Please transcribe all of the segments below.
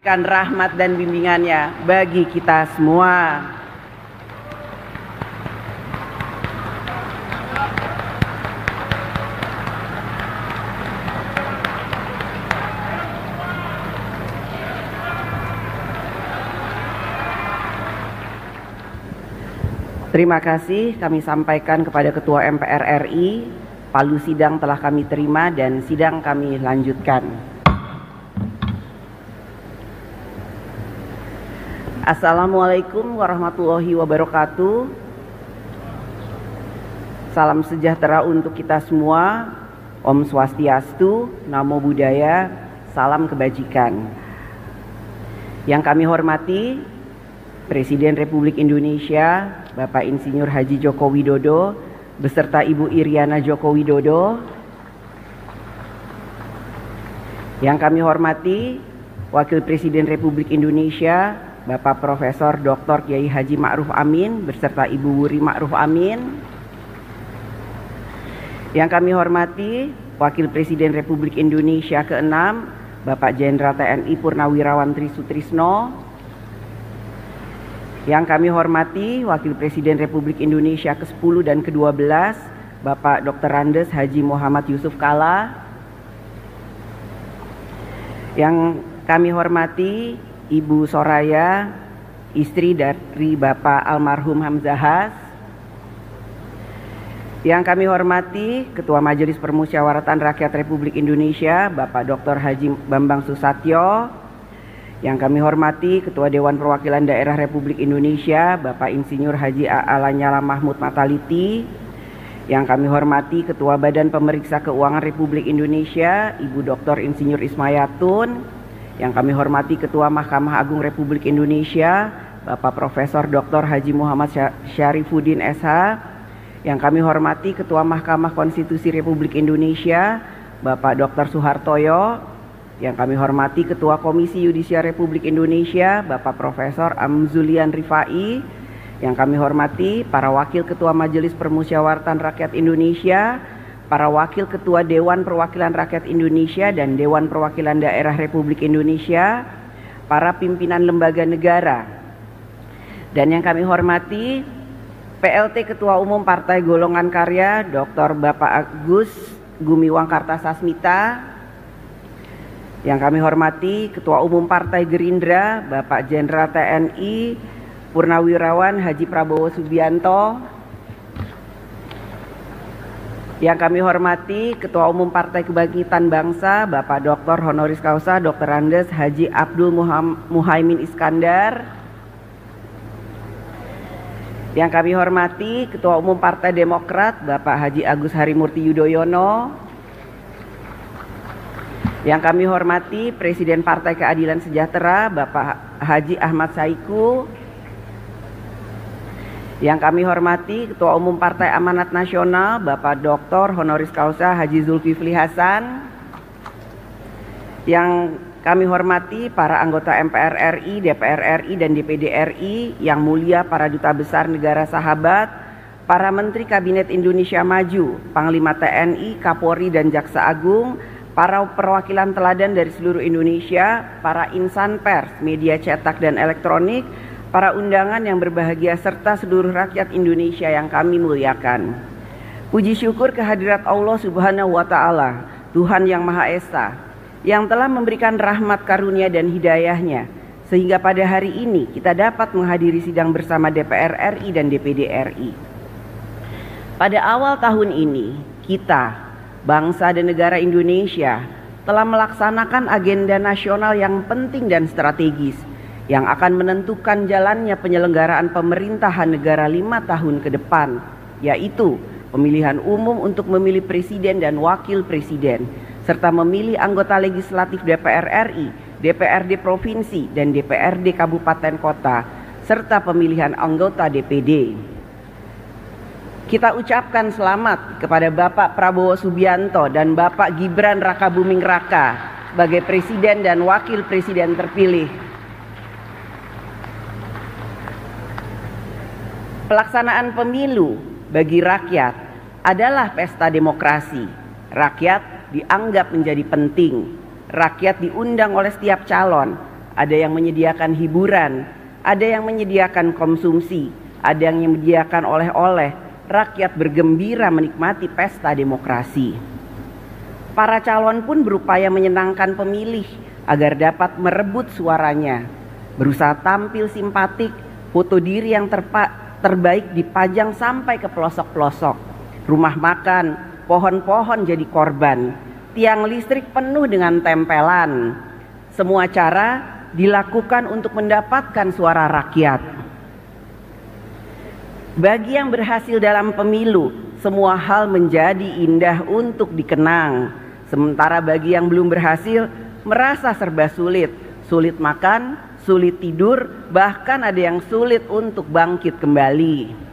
rahmat dan bimbingannya bagi kita semua. Terima kasih kami sampaikan kepada Ketua MPR RI, palu sidang telah kami terima dan sidang kami lanjutkan. Assalamualaikum warahmatullahi wabarakatuh. Salam sejahtera untuk kita semua. Om Swastiastu, Namo Buddhaya, salam kebajikan. Yang kami hormati Presiden Republik Indonesia Bapak Insinyur Haji Joko Widodo beserta Ibu Iriana Joko Widodo. Yang kami hormati Wakil Presiden Republik Indonesia Bapak Profesor Dr. Kiai Haji Ma'ruf Amin beserta Ibu Wuri Ma'ruf Amin. Yang kami hormati Wakil Presiden Republik Indonesia ke-6 Bapak Jenderal TNI Purnawirawan Tri Sutrisno. Yang kami hormati Wakil Presiden Republik Indonesia ke-10 dan ke-12 Bapak Dr. Andes Haji Muhammad Yusuf Kalla. Yang kami hormati Ibu Soraya, istri dari Bapak almarhum Hamzahas. Yang kami hormati Ketua Majelis Permusyawaratan Rakyat Republik Indonesia Bapak Dr. Haji Bambang Susatyo. Yang kami hormati Ketua Dewan Perwakilan Daerah Republik Indonesia Bapak Insinyur Haji A.A. Lanyala Mahmud Mataliti. Yang kami hormati Ketua Badan Pemeriksa Keuangan Republik Indonesia Ibu Dr. Insinyur Ismayatun. Yang kami hormati Ketua Mahkamah Agung Republik Indonesia Bapak Profesor Dr. Haji Muhammad Syarifuddin SH. Yang kami hormati Ketua Mahkamah Konstitusi Republik Indonesia Bapak Dr. Suhartoyo. Yang kami hormati Ketua Komisi Yudisial Republik Indonesia Bapak Profesor Amzulian Rifai. Yang kami hormati para Wakil Ketua Majelis Permusyawaratan Rakyat Indonesia, para Wakil Ketua Dewan Perwakilan Rakyat Indonesia dan Dewan Perwakilan Daerah Republik Indonesia, para pimpinan lembaga negara. Dan yang kami hormati PLT Ketua Umum Partai Golongan Karya Dr. Bapak Agus Gumiwang Kartasasmita. Yang kami hormati Ketua Umum Partai Gerindra Bapak Jenderal TNI Purnawirawan Haji Prabowo Subianto. Yang kami hormati Ketua Umum Partai Kebangkitan Bangsa Bapak Dr. Honoris Causa Dr. Andes Haji Abdul Muhaimin Iskandar. Yang kami hormati Ketua Umum Partai Demokrat Bapak Haji Agus Harimurti Yudhoyono. Yang kami hormati Presiden Partai Keadilan Sejahtera Bapak Haji Ahmad Saiku. Yang kami hormati Ketua Umum Partai Amanat Nasional Bapak Dr. Honoris Causa Haji Zulkifli Hasan. Yang kami hormati para anggota MPR RI, DPR RI, dan DPD RI, yang mulia para duta besar negara sahabat, para Menteri Kabinet Indonesia Maju, Panglima TNI, Kapolri, dan Jaksa Agung, para perwakilan teladan dari seluruh Indonesia, para insan pers, media cetak dan elektronik, para undangan yang berbahagia, serta seluruh rakyat Indonesia yang kami muliakan. Puji syukur kehadirat Allah Subhanahu wa Ta'ala, Tuhan yang Maha Esa, yang telah memberikan rahmat karunia dan hidayahnya, sehingga pada hari ini kita dapat menghadiri sidang bersama DPR RI dan DPD RI. Pada awal tahun ini, kita bangsa dan negara Indonesia telah melaksanakan agenda nasional yang penting dan strategis yang akan menentukan jalannya penyelenggaraan pemerintahan negara 5 tahun ke depan, yaitu pemilihan umum untuk memilih presiden dan wakil presiden, serta memilih anggota legislatif DPR RI, DPRD Provinsi, dan DPRD Kabupaten Kota, serta pemilihan anggota DPD. Kita ucapkan selamat kepada Bapak Prabowo Subianto dan Bapak Gibran Rakabuming Raka sebagai Presiden dan Wakil Presiden terpilih. Pelaksanaan pemilu bagi rakyat adalah pesta demokrasi. Rakyat dianggap menjadi penting. Rakyat diundang oleh setiap calon ada yang menyediakan hiburan, ada yang menyediakan konsumsi, ada yang menyediakan oleh-oleh. Rakyat bergembira menikmati pesta demokrasi. Para calon pun berupaya menyenangkan pemilih agar dapat merebut suaranya. Berusaha tampil simpatik, foto diri yang terbaik dipajang sampai ke pelosok-pelosok. Rumah makan, pohon-pohon jadi korban. Tiang listrik penuh dengan tempelan. Semua cara dilakukan untuk mendapatkan suara rakyat. Bagi yang berhasil dalam pemilu, semua hal menjadi indah untuk dikenang. Sementara bagi yang belum berhasil, merasa serba sulit. Sulit makan, sulit tidur, bahkan ada yang sulit untuk bangkit kembali.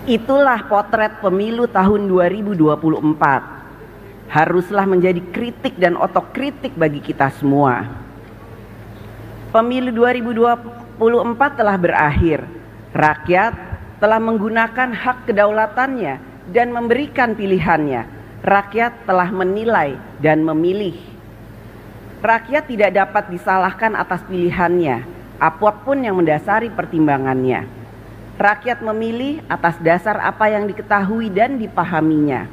Itulah potret pemilu tahun 2024. Haruslah menjadi kritik dan otokritik bagi kita semua. Pemilu 2024 telah berakhir. Rakyat telah menggunakan hak kedaulatannya dan memberikan pilihannya. Rakyat telah menilai dan memilih. Rakyat tidak dapat disalahkan atas pilihannya, apapun yang mendasari pertimbangannya. Rakyat memilih atas dasar apa yang diketahui dan dipahaminya,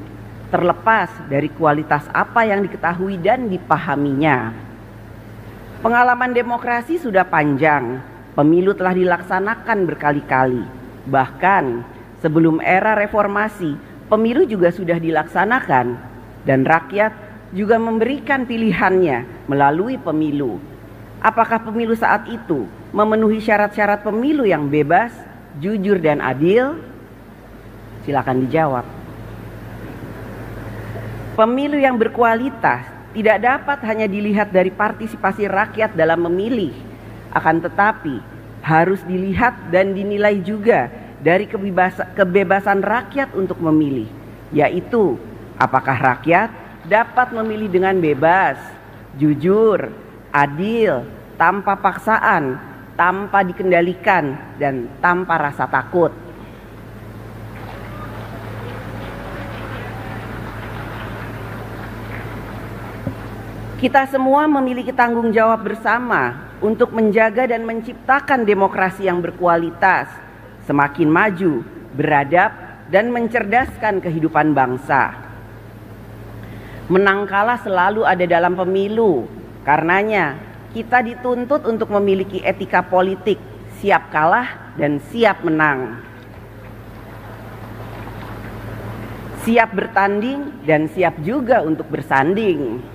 terlepas dari kualitas apa yang diketahui dan dipahaminya. Pengalaman demokrasi sudah panjang, pemilu telah dilaksanakan berkali-kali. Bahkan sebelum era reformasi, pemilu juga sudah dilaksanakan dan rakyat juga memberikan pilihannya melalui pemilu. Apakah pemilu saat itu memenuhi syarat-syarat pemilu yang bebas, jujur dan adil? Silakan dijawab. Pemilu yang berkualitas tidak dapat hanya dilihat dari partisipasi rakyat dalam memilih, akan tetapi harus dilihat dan dinilai juga dari kebebasan rakyat untuk memilih, yaitu apakah rakyat dapat memilih dengan bebas, jujur, adil, tanpa paksaan, tanpa dikendalikan, dan tanpa rasa takut. Kita semua memiliki tanggung jawab bersama untuk menjaga dan menciptakan demokrasi yang berkualitas, semakin maju, beradab, dan mencerdaskan kehidupan bangsa. Menang kalah selalu ada dalam pemilu, karenanya kita dituntut untuk memiliki etika politik, siap kalah dan siap menang. Siap bertanding dan siap juga untuk bersanding.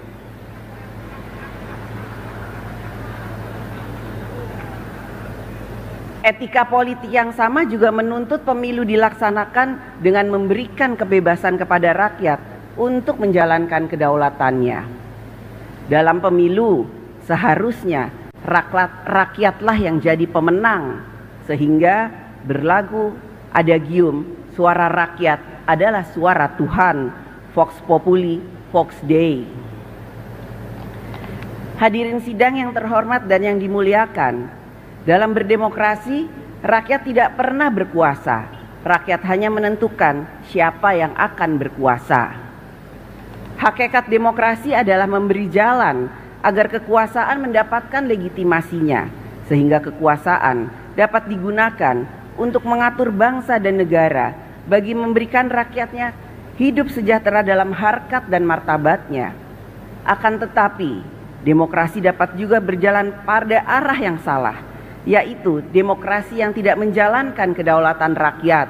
Etika politik yang sama juga menuntut pemilu dilaksanakan dengan memberikan kebebasan kepada rakyat untuk menjalankan kedaulatannya. Dalam pemilu, seharusnya rakyatlah yang jadi pemenang, sehingga berlagu adagium, suara rakyat adalah suara Tuhan, Vox Populi, Vox Dei. Hadirin sidang yang terhormat dan yang dimuliakan, dalam berdemokrasi, rakyat tidak pernah berkuasa. Rakyat hanya menentukan siapa yang akan berkuasa. Hakikat demokrasi adalah memberi jalan agar kekuasaan mendapatkan legitimasinya, sehingga kekuasaan dapat digunakan untuk mengatur bangsa dan negara bagi memberikan rakyatnya hidup sejahtera dalam harkat dan martabatnya. Akan tetapi, demokrasi dapat juga berjalan pada arah yang salah, yaitu demokrasi yang tidak menjalankan kedaulatan rakyat.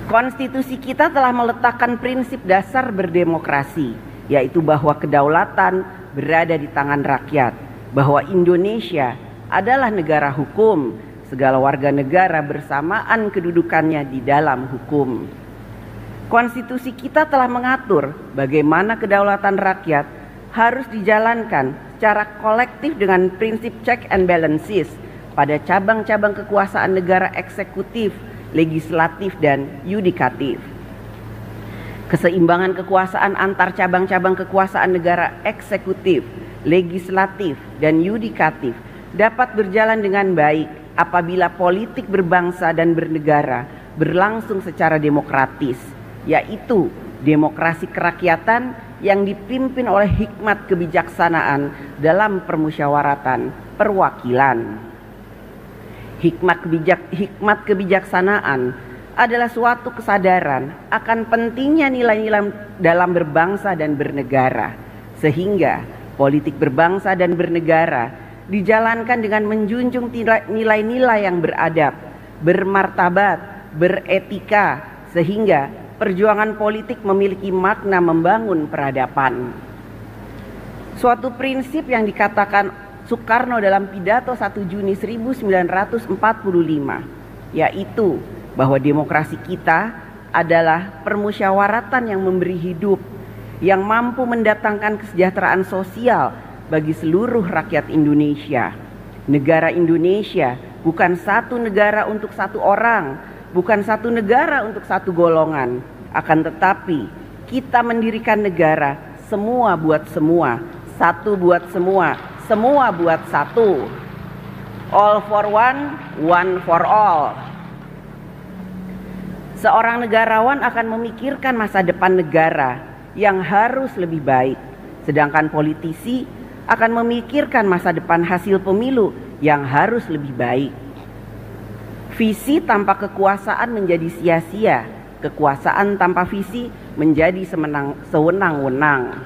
Konstitusi kita telah meletakkan prinsip dasar berdemokrasi, yaitu bahwa kedaulatan berada di tangan rakyat, bahwa Indonesia adalah negara hukum, segala warga negara bersamaan kedudukannya di dalam hukum. Konstitusi kita telah mengatur bagaimana kedaulatan rakyat harus dijalankan secara kolektif dengan prinsip check and balances pada cabang-cabang kekuasaan negara eksekutif, legislatif, dan yudikatif. Keseimbangan kekuasaan antar cabang-cabang kekuasaan negara eksekutif, legislatif, dan yudikatif dapat berjalan dengan baik apabila politik berbangsa dan bernegara berlangsung secara demokratis, yaitu demokrasi kerakyatan yang dipimpin oleh hikmat kebijaksanaan dalam permusyawaratan perwakilan. Hikmat kebijaksanaan adalah suatu kesadaran akan pentingnya nilai-nilai dalam berbangsa dan bernegara, sehingga politik berbangsa dan bernegara dijalankan dengan menjunjung nilai-nilai yang beradab, bermartabat, beretika, sehingga perjuangan politik memiliki makna membangun peradaban. Suatu prinsip yang dikatakan Soekarno dalam pidato 1 Juni 1945, yaitu bahwa demokrasi kita adalah permusyawaratan yang memberi hidup, yang mampu mendatangkan kesejahteraan sosial bagi seluruh rakyat Indonesia. Negara Indonesia bukan satu negara untuk satu orang, bukan satu negara untuk satu golongan, akan tetapi kita mendirikan negara semua buat semua, satu buat semua, semua buat satu. All for one, one for all. Seorang negarawan akan memikirkan masa depan negara yang harus lebih baik, sedangkan politisi akan memikirkan masa depan hasil pemilu yang harus lebih baik. Visi tanpa kekuasaan menjadi sia-sia, kekuasaan tanpa visi menjadi sewenang-wenang.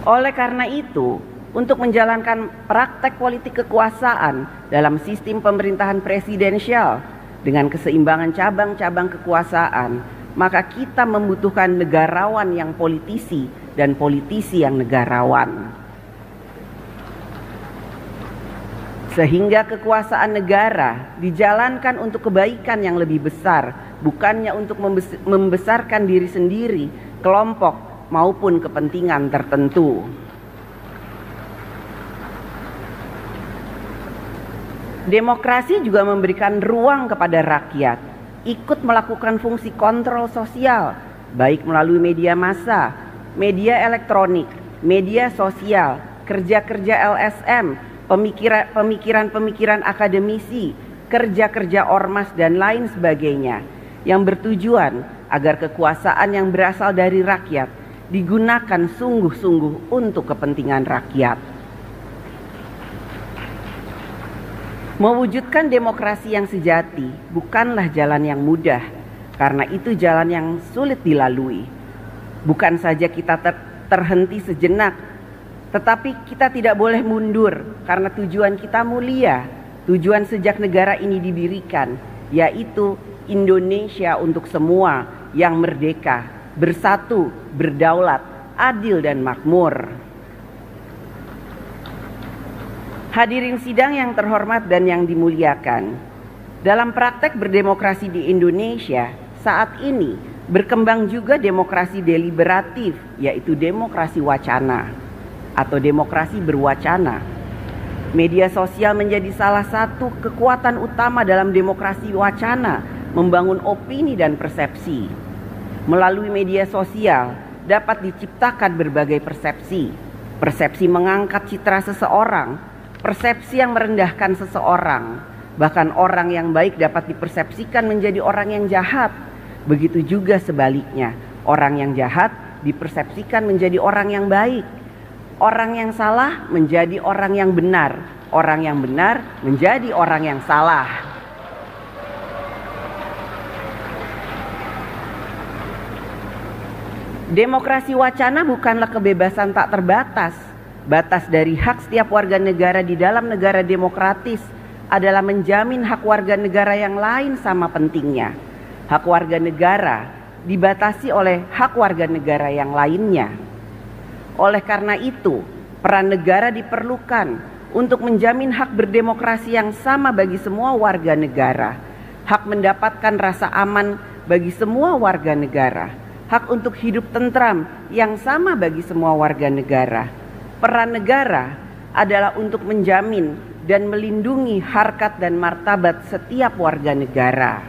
Oleh karena itu, untuk menjalankan praktek politik kekuasaan dalam sistem pemerintahan presidensial dengan keseimbangan cabang-cabang kekuasaan, maka kita membutuhkan negarawan yang politisi dan politisi yang negarawan. Sehingga kekuasaan negara dijalankan untuk kebaikan yang lebih besar, bukannya untuk membesarkan diri sendiri, kelompok, maupun kepentingan tertentu. Demokrasi juga memberikan ruang kepada rakyat ikut melakukan fungsi kontrol sosial, baik melalui media massa, media elektronik, media sosial, kerja-kerja LSM, pemikiran-pemikiran akademisi, kerja-kerja ormas dan lain sebagainya, yang bertujuan agar kekuasaan yang berasal dari rakyat digunakan sungguh-sungguh untuk kepentingan rakyat. Mewujudkan demokrasi yang sejati bukanlah jalan yang mudah, karena itu jalan yang sulit dilalui. Bukan saja kita terhenti sejenak, tetapi kita tidak boleh mundur karena tujuan kita mulia. Tujuan sejak negara ini didirikan, yaitu Indonesia untuk semua yang merdeka, bersatu, berdaulat, adil dan makmur. Hadirin sidang yang terhormat dan yang dimuliakan, dalam praktek berdemokrasi di Indonesia saat ini berkembang juga demokrasi deliberatif, yaitu demokrasi wacana atau demokrasi berwacana. Media sosial menjadi salah satu kekuatan utama dalam demokrasi wacana, membangun opini dan persepsi. Melalui media sosial dapat diciptakan berbagai persepsi. Persepsi mengangkat citra seseorang, persepsi yang merendahkan seseorang. Bahkan orang yang baik dapat dipersepsikan menjadi orang yang jahat. Begitu juga sebaliknya, orang yang jahat dipersepsikan menjadi orang yang baik. Orang yang salah menjadi orang yang benar. Orang yang benar menjadi orang yang salah. Demokrasi wacana bukanlah kebebasan tak terbatas. Batas dari hak setiap warga negara di dalam negara demokratis adalah menjamin hak warga negara yang lain sama pentingnya. Hak warga negara dibatasi oleh hak warga negara yang lainnya. Oleh karena itu, peran negara diperlukan untuk menjamin hak berdemokrasi yang sama bagi semua warga negara. Hak mendapatkan rasa aman bagi semua warga negara. Hak untuk hidup tentram yang sama bagi semua warga negara. Peran negara adalah untuk menjamin dan melindungi harkat dan martabat setiap warga negara.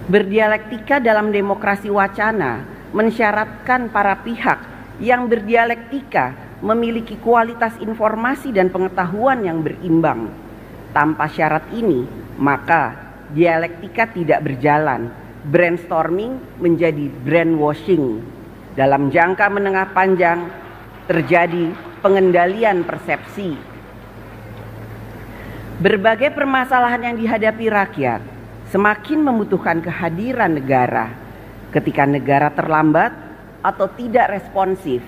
Berdialektika dalam demokrasi wacana mensyaratkan para pihak yang berdialektika memiliki kualitas informasi dan pengetahuan yang berimbang. Tanpa syarat ini, maka dialektika tidak berjalan. Brainstorming menjadi brainwashing. Dalam jangka menengah panjang terjadi pengendalian persepsi. Berbagai permasalahan yang dihadapi rakyat semakin membutuhkan kehadiran negara. Ketika negara terlambat atau tidak responsif,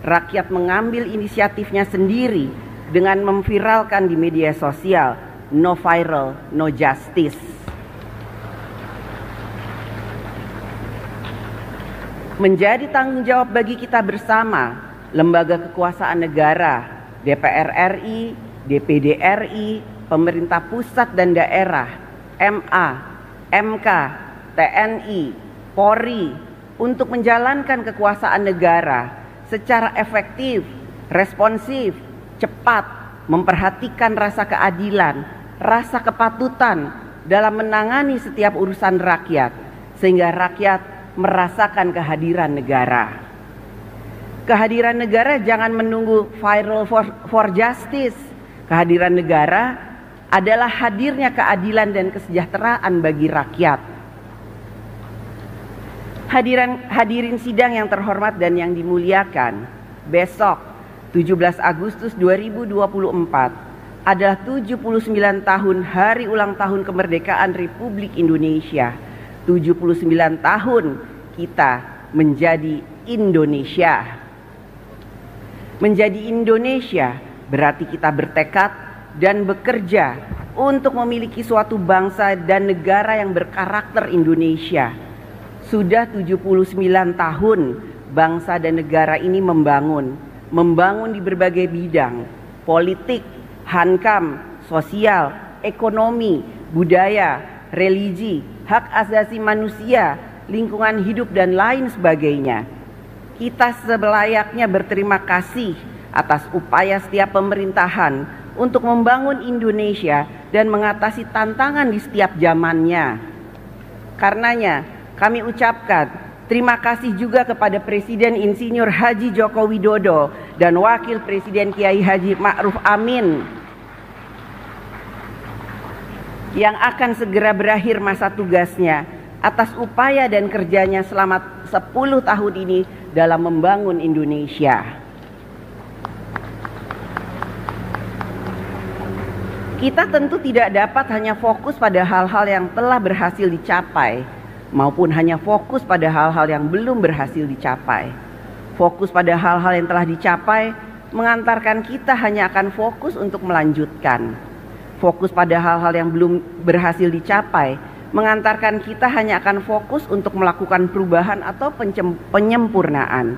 rakyat mengambil inisiatifnya sendiri dengan memviralkan di media sosial, no viral, no justice. Menjadi tanggung jawab bagi kita bersama, lembaga kekuasaan negara, DPR RI, DPD RI, pemerintah pusat dan daerah, MA, MK, TNI, Polri, untuk menjalankan kekuasaan negara secara efektif, responsif, cepat, memperhatikan rasa keadilan, rasa kepatutan dalam menangani setiap urusan rakyat, sehingga rakyat merasakan kehadiran negara. Kehadiran negara jangan menunggu viral for justice. Kehadiran negara adalah hadirnya keadilan dan kesejahteraan bagi rakyat. Hadirin sidang yang terhormat dan yang dimuliakan, besok 17 Agustus 2024 adalah 79 tahun hari ulang tahun kemerdekaan Republik Indonesia. 79 tahun kita menjadi Indonesia. Menjadi Indonesia berarti kita bertekad dan bekerja untuk memiliki suatu bangsa dan negara yang berkarakter Indonesia. Sudah 79 tahun bangsa dan negara ini membangun di berbagai bidang, politik, hankam, sosial, ekonomi, budaya, religi, hak asasi manusia, lingkungan hidup dan lain sebagainya. Kita selayaknya berterima kasih atas upaya setiap pemerintahan untuk membangun Indonesia dan mengatasi tantangan di setiap zamannya. Karenanya kami ucapkan terima kasih juga kepada Presiden Insinyur Haji Joko Widodo dan Wakil Presiden Kiai Haji Ma'ruf Amin yang akan segera berakhir masa tugasnya atas upaya dan kerjanya selama 10 tahun ini dalam membangun Indonesia. Kita tentu tidak dapat hanya fokus pada hal-hal yang telah berhasil dicapai, maupun hanya fokus pada hal-hal yang belum berhasil dicapai. Fokus pada hal-hal yang telah dicapai mengantarkan kita hanya akan fokus untuk melanjutkan. Fokus pada hal-hal yang belum berhasil dicapai mengantarkan kita hanya akan fokus untuk melakukan perubahan atau penyempurnaan.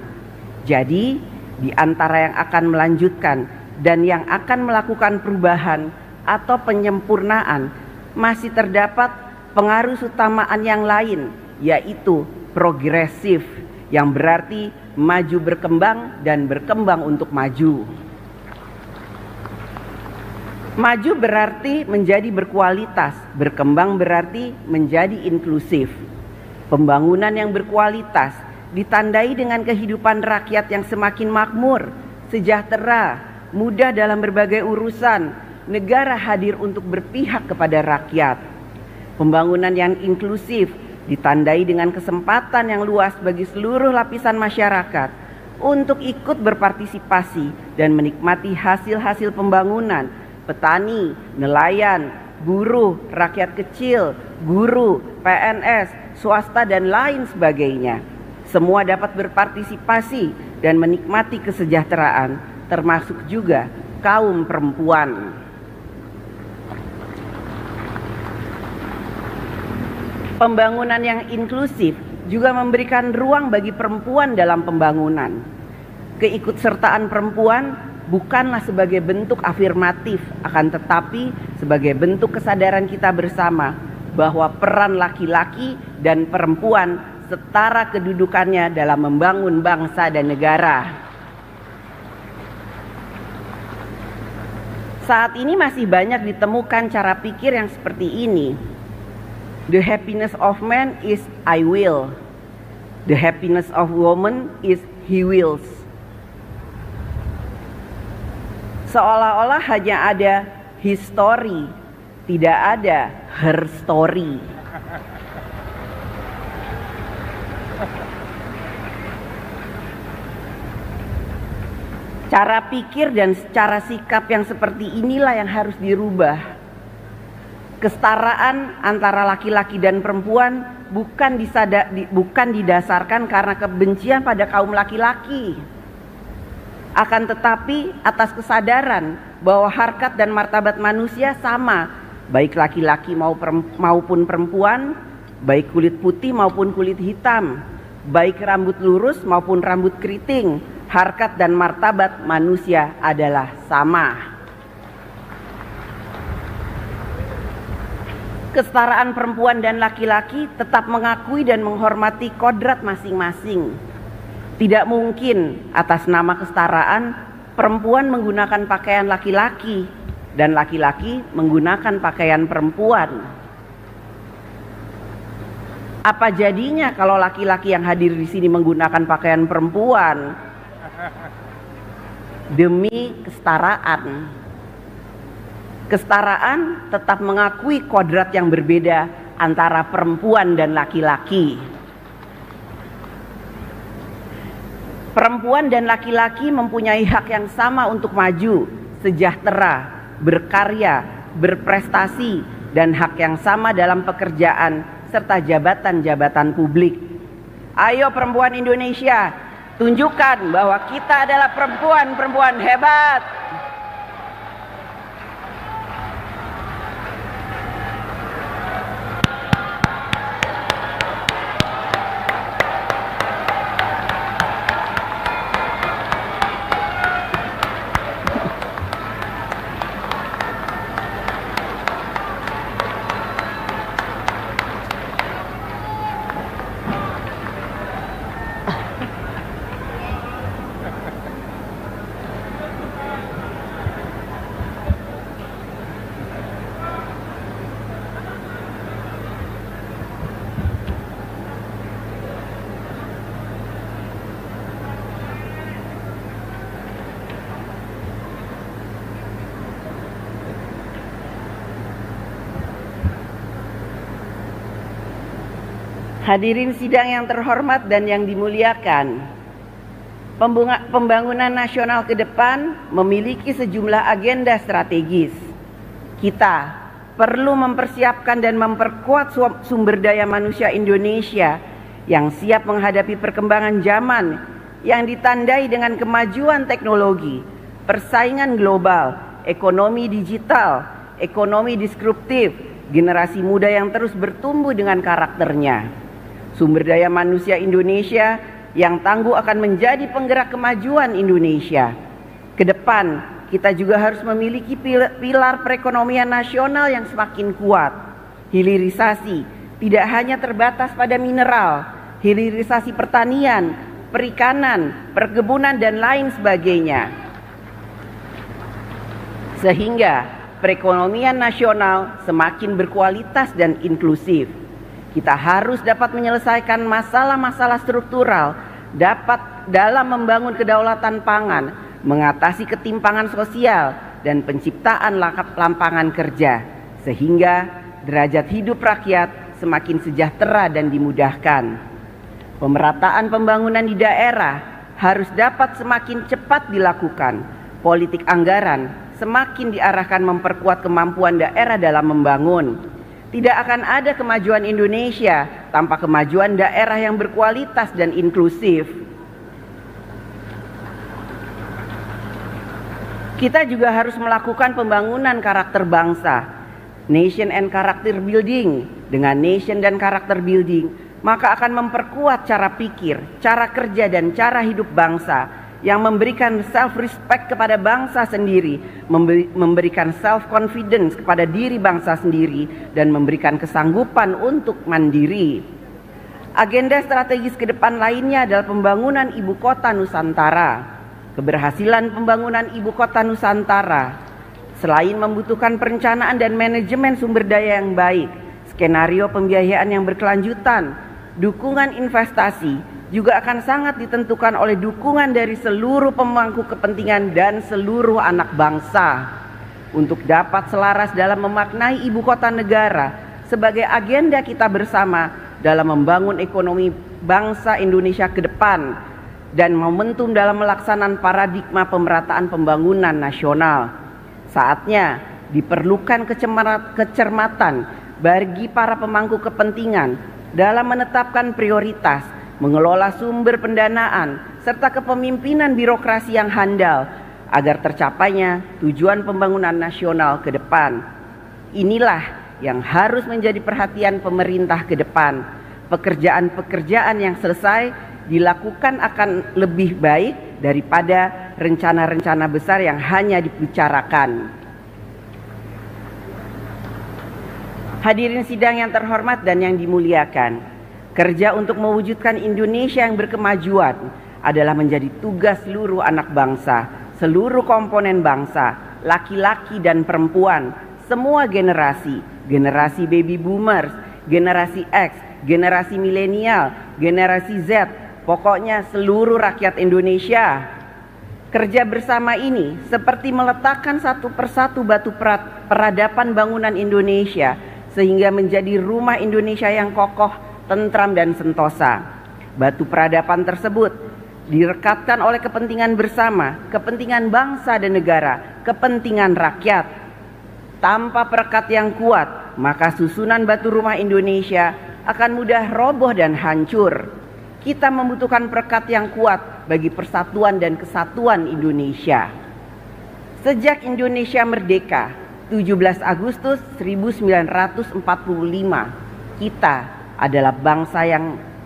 Jadi, di antara yang akan melanjutkan dan yang akan melakukan perubahan atau penyempurnaan masih terdapat pengaruh utamaan yang lain, yaitu progresif, yang berarti maju berkembang dan berkembang untuk maju. Maju berarti menjadi berkualitas, berkembang berarti menjadi inklusif. Pembangunan yang berkualitas ditandai dengan kehidupan rakyat yang semakin makmur, sejahtera, mudah dalam berbagai urusan. Negara hadir untuk berpihak kepada rakyat. Pembangunan yang inklusif ditandai dengan kesempatan yang luas bagi seluruh lapisan masyarakat untuk ikut berpartisipasi dan menikmati hasil-hasil pembangunan. Petani, nelayan, buruh, rakyat kecil, guru, PNS, swasta dan lain sebagainya. Semua dapat berpartisipasi dan menikmati kesejahteraan, termasuk juga kaum perempuan. Pembangunan yang inklusif juga memberikan ruang bagi perempuan dalam pembangunan. Keikutsertaan perempuan bukanlah sebagai bentuk afirmatif, akan tetapi sebagai bentuk kesadaran kita bersama bahwa peran laki-laki dan perempuan setara kedudukannya dalam membangun bangsa dan negara. Saat ini masih banyak ditemukan cara pikir yang seperti ini. The happiness of man is I will. The happiness of woman is he wills. Seolah-olah hanya ada his story, tidak ada her story. Cara pikir dan cara sikap yang seperti inilah yang harus dirubah. Kesetaraan antara laki-laki dan perempuan bukan didasarkan karena kebencian pada kaum laki-laki. Akan tetapi atas kesadaran bahwa harkat dan martabat manusia sama, baik laki-laki maupun perempuan, baik kulit putih maupun kulit hitam, baik rambut lurus maupun rambut keriting. Harkat dan martabat manusia adalah sama. Kesetaraan perempuan dan laki-laki tetap mengakui dan menghormati kodrat masing-masing. Tidak mungkin atas nama kesetaraan perempuan menggunakan pakaian laki-laki dan laki-laki menggunakan pakaian perempuan. Apa jadinya kalau laki-laki yang hadir di sini menggunakan pakaian perempuan? Demi kesetaraan. Kesetaraan tetap mengakui kodrat yang berbeda antara perempuan dan laki-laki. Perempuan dan laki-laki mempunyai hak yang sama untuk maju, sejahtera, berkarya, berprestasi, dan hak yang sama dalam pekerjaan serta jabatan-jabatan publik. Ayo perempuan Indonesia, tunjukkan bahwa kita adalah perempuan-perempuan hebat. Hadirin sidang yang terhormat dan yang dimuliakan, pembangunan nasional ke depan memiliki sejumlah agenda strategis. Kita perlu mempersiapkan dan memperkuat sumber daya manusia Indonesia yang siap menghadapi perkembangan zaman yang ditandai dengan kemajuan teknologi, persaingan global, ekonomi digital, ekonomi disruptif, generasi muda yang terus bertumbuh dengan karakternya. Sumber daya manusia Indonesia yang tangguh akan menjadi penggerak kemajuan Indonesia. Ke depan, kita juga harus memiliki pilar perekonomian nasional yang semakin kuat. Hilirisasi tidak hanya terbatas pada mineral, hilirisasi pertanian, perikanan, perkebunan, dan lain sebagainya. Sehingga perekonomian nasional semakin berkualitas dan inklusif. Kita harus dapat menyelesaikan masalah-masalah struktural, dalam membangun kedaulatan pangan, mengatasi ketimpangan sosial, dan penciptaan lapangan kerja, sehingga derajat hidup rakyat semakin sejahtera dan dimudahkan. Pemerataan pembangunan di daerah harus dapat semakin cepat dilakukan. Politik anggaran semakin diarahkan memperkuat kemampuan daerah dalam membangun. Tidak akan ada kemajuan Indonesia tanpa kemajuan daerah yang berkualitas dan inklusif. Kita juga harus melakukan pembangunan karakter bangsa, nation and character building. Dengan nation dan karakter building, maka akan memperkuat cara pikir, cara kerja, dan cara hidup bangsa yang memberikan self-respect kepada bangsa sendiri, memberikan self-confidence kepada diri bangsa sendiri, dan memberikan kesanggupan untuk mandiri. Agenda strategis ke depan lainnya adalah pembangunan ibu kota Nusantara. Keberhasilan pembangunan ibu kota Nusantara, selain membutuhkan perencanaan dan manajemen sumber daya yang baik, skenario pembiayaan yang berkelanjutan, dukungan investasi, juga akan sangat ditentukan oleh dukungan dari seluruh pemangku kepentingan dan seluruh anak bangsa untuk dapat selaras dalam memaknai ibu kota negara sebagai agenda kita bersama dalam membangun ekonomi bangsa Indonesia ke depan dan momentum dalam melaksanakan paradigma pemerataan pembangunan nasional. Saatnya diperlukan kecermatan bagi para pemangku kepentingan dalam menetapkan prioritas, mengelola sumber pendanaan, serta kepemimpinan birokrasi yang handal agar tercapainya tujuan pembangunan nasional ke depan. Inilah yang harus menjadi perhatian pemerintah ke depan. Pekerjaan-pekerjaan yang selesai dilakukan akan lebih baik daripada rencana-rencana besar yang hanya dibicarakan. Hadirin sidang yang terhormat dan yang dimuliakan, kerja untuk mewujudkan Indonesia yang berkemajuan adalah menjadi tugas seluruh anak bangsa, seluruh komponen bangsa, laki-laki dan perempuan, semua generasi, generasi baby boomers, generasi X, generasi milenial, generasi Z, pokoknya seluruh rakyat Indonesia. Kerja bersama ini seperti meletakkan satu persatu batu peradaban bangunan Indonesia sehingga menjadi rumah Indonesia yang kokoh, tentram dan sentosa. Batu peradaban tersebut direkatkan oleh kepentingan bersama, kepentingan bangsa dan negara, kepentingan rakyat. Tanpa perekat yang kuat, maka susunan batu rumah Indonesia akan mudah roboh dan hancur. Kita membutuhkan perekat yang kuat bagi persatuan dan kesatuan Indonesia. Sejak Indonesia merdeka, 17 Agustus 1945, kita adalah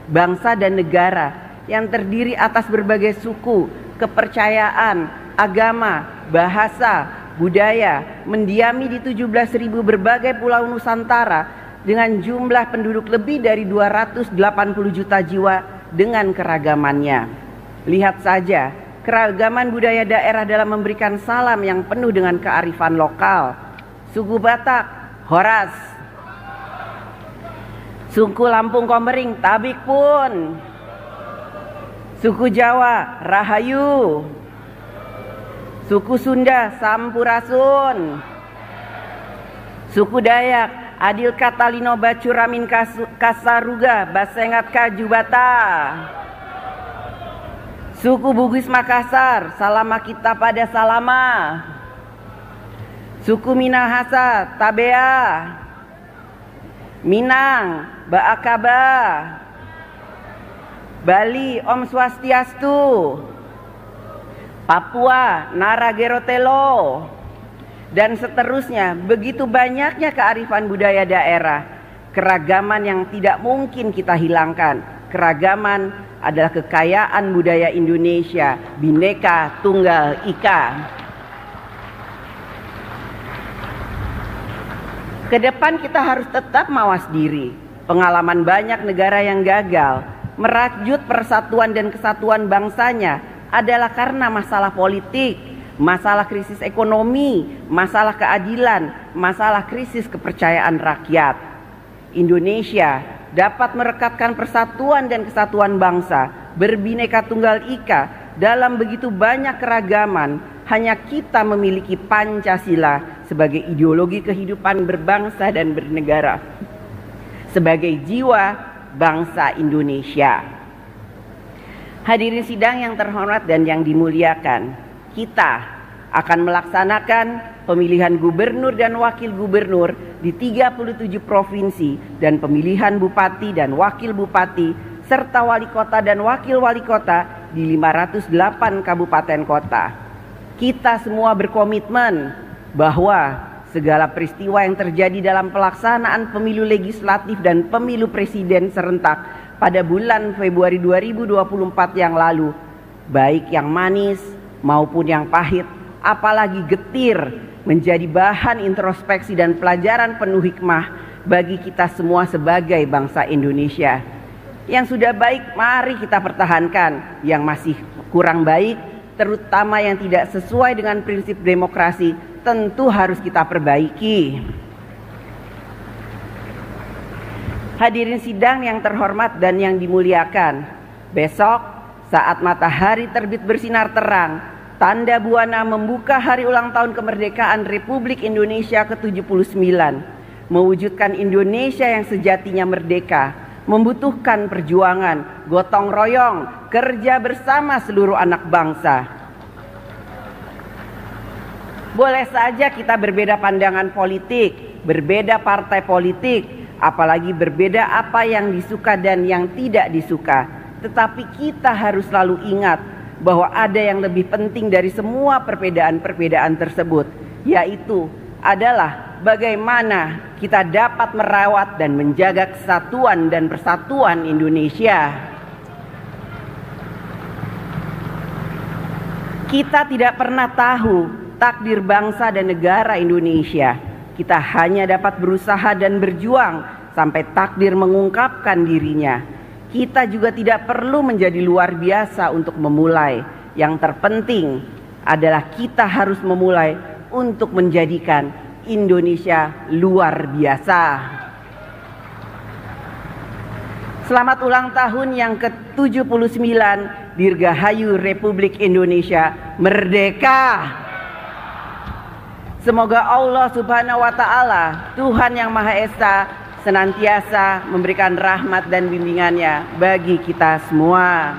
bangsa dan negara yang terdiri atas berbagai suku, kepercayaan, agama, bahasa, budaya, mendiami di 17.000 berbagai pulau Nusantara dengan jumlah penduduk lebih dari 280 juta jiwa dengan keragamannya. Lihat saja keragaman budaya daerah dalam memberikan salam yang penuh dengan kearifan lokal. Suku Batak, Horas. Suku Lampung Komering, Tabik pun. Suku Jawa, Rahayu. Suku Sunda, Sampurasun. Suku Dayak, Adil Katalino Bacuramin Kasaruga, Basengat Kajubata. Suku Bugis Makassar, Salama kita pada Salama. Suku Minahasa, Tabea. Minang, Baakaba. Bali, Om Swastiastu. Papua, Naragerotelo. Dan seterusnya, begitu banyaknya kearifan budaya daerah. Keragaman yang tidak mungkin kita hilangkan. Keragaman adalah kekayaan budaya Indonesia, Bhinneka Tunggal Ika. Kedepan kita harus tetap mawas diri. Pengalaman banyak negara yang gagal merajut persatuan dan kesatuan bangsanya adalah karena masalah politik, masalah krisis ekonomi, masalah keadilan, masalah krisis kepercayaan rakyat. Indonesia dapat merekatkan persatuan dan kesatuan bangsa berbineka tunggal ika dalam begitu banyak keragaman. Hanya kita memiliki Pancasila sebagai ideologi kehidupan berbangsa dan bernegara, sebagai jiwa bangsa Indonesia. Hadirin sidang yang terhormat dan yang dimuliakan, kita akan melaksanakan pemilihan gubernur dan wakil gubernur di 37 provinsi dan pemilihan bupati dan wakil bupati serta wali kota dan wakil wali kota di 508 kabupaten kota. Kita semua berkomitmen bahwa segala peristiwa yang terjadi dalam pelaksanaan pemilu legislatif dan pemilu presiden serentak pada bulan Februari 2024 yang lalu, baik yang manis maupun yang pahit, apalagi getir, menjadi bahan introspeksi dan pelajaran penuh hikmah bagi kita semua sebagai bangsa Indonesia. Yang sudah baik mari kita pertahankan, yang masih kurang baik terutama yang tidak sesuai dengan prinsip demokrasi tentu harus kita perbaiki. Hadirin sidang yang terhormat dan yang dimuliakan, Besok saat matahari terbit bersinar terang, tanda buana membuka hari ulang tahun kemerdekaan Republik Indonesia ke-79, mewujudkan Indonesia yang sejatinya merdeka, membutuhkan perjuangan, gotong royong, kerja bersama seluruh anak bangsa. Boleh saja kita berbeda pandangan politik, berbeda partai politik, apalagi berbeda apa yang disuka dan yang tidak disuka. Tetapi kita harus selalu ingat bahwa ada yang lebih penting dari semua perbedaan-perbedaan tersebut, yaitu adalah bagaimana kita dapat merawat dan menjaga kesatuan dan persatuan Indonesia. Kita tidak pernah tahu takdir bangsa dan negara Indonesia. Kita hanya dapat berusaha dan berjuang sampai takdir mengungkapkan dirinya. Kita juga tidak perlu menjadi luar biasa untuk memulai. Yang terpenting adalah kita harus memulai untuk menjadikan Indonesia luar biasa. Selamat ulang tahun yang ke-79, Dirgahayu Republik Indonesia Merdeka! Semoga Allah Subhanahu wa Ta'ala, Tuhan yang Maha Esa, senantiasa memberikan rahmat dan bimbingannya bagi kita semua.